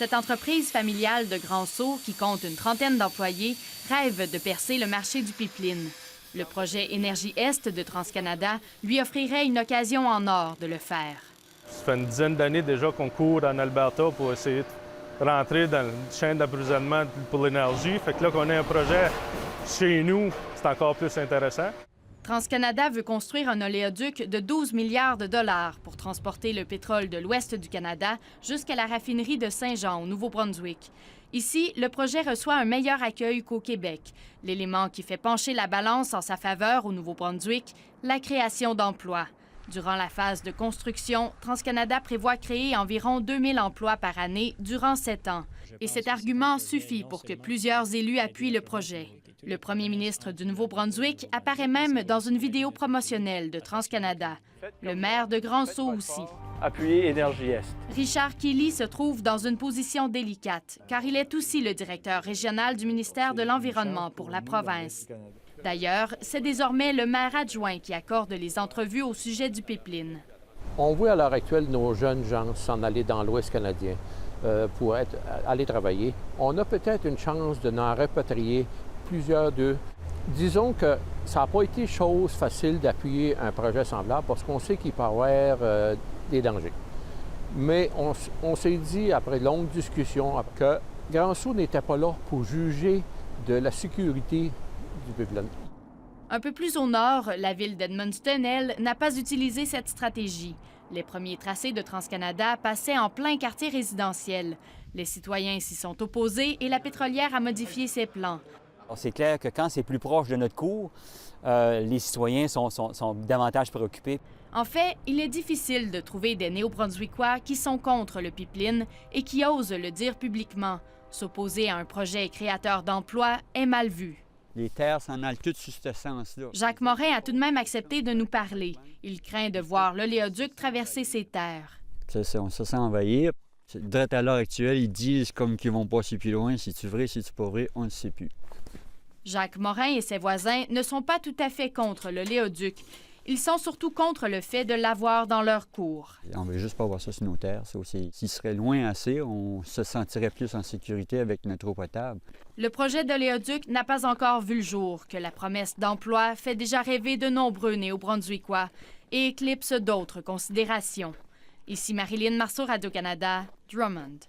Cette entreprise familiale de Grand-Sault, qui compte une trentaine d'employés, rêve de percer le marché du pipeline. Le projet Énergie Est de TransCanada lui offrirait une occasion en or de le faire. Ça fait une dizaine d'années déjà qu'on court en Alberta pour essayer de rentrer dans la chaîne d'approvisionnement pour l'énergie. Fait que là qu'on ait un projet chez nous, c'est encore plus intéressant. TransCanada veut construire un oléoduc de 12 milliards de dollars pour transporter le pétrole de l'ouest du Canada jusqu'à la raffinerie de Saint-Jean, au Nouveau-Brunswick. Ici, le projet reçoit un meilleur accueil qu'au Québec. L'élément qui fait pencher la balance en sa faveur au Nouveau-Brunswick, la création d'emplois. Durant la phase de construction, TransCanada prévoit créer environ 2000 emplois par année durant 7 ans. Et cet argument suffit pour que plusieurs élus appuient le projet. Le premier ministre du Nouveau-Brunswick apparaît même dans une vidéo promotionnelle de TransCanada. Le maire de Grand-Sault aussi. Appuyez Énergie Est. Richard Keeley se trouve dans une position délicate, car il est aussi le directeur régional du ministère de l'Environnement pour la province. D'ailleurs, c'est désormais le maire adjoint qui accorde les entrevues au sujet du pipeline. On voit à l'heure actuelle nos jeunes gens s'en aller dans l'Ouest canadien pour aller travailler. On a peut-être une chance de n'en rapatrier plusieurs d'eux. Disons que ça n'a pas été chose facile d'appuyer un projet semblable parce qu'on sait qu'il peut y avoir des dangers. Mais on s'est dit, après longue discussion, que Grand-Sault n'était pas là pour juger de la sécurité du pipeline. Un peu plus au nord, la ville d'Edmundston, elle, n'a pas utilisé cette stratégie. Les premiers tracés de TransCanada passaient en plein quartier résidentiel. Les citoyens s'y sont opposés et la pétrolière a modifié ses plans. C'est clair que quand c'est plus proche de notre cour, les citoyens sont davantage préoccupés. En fait, il est difficile de trouver des Néo-Brunswickois qui sont contre le pipeline et qui osent le dire publiquement. S'opposer à un projet créateur d'emplois est mal vu. Les terres s'en allent toutes sur ce sens-là. Jacques Morin a tout de même accepté de nous parler. Il craint de voir l'oléoduc traverser ses terres. On se sent envahir. Direct à l'heure actuelle, ils disent comme qu'ils vont pas si plus loin. Si tu vrai, si tu pas vrai, on ne sait plus. Jacques Morin et ses voisins ne sont pas tout à fait contre l'oléoduc. Ils sont surtout contre le fait de l'avoir dans leur cour. On veut juste pas voir ça sur nos terres. S'il serait loin assez, on se sentirait plus en sécurité avec notre eau potable. Le projet d'oléoduc n'a pas encore vu le jour, que la promesse d'emploi fait déjà rêver de nombreux Néo-Brunswickois et éclipse d'autres considérations. Ici Marilyn Marceau, Radio-Canada, Drummond.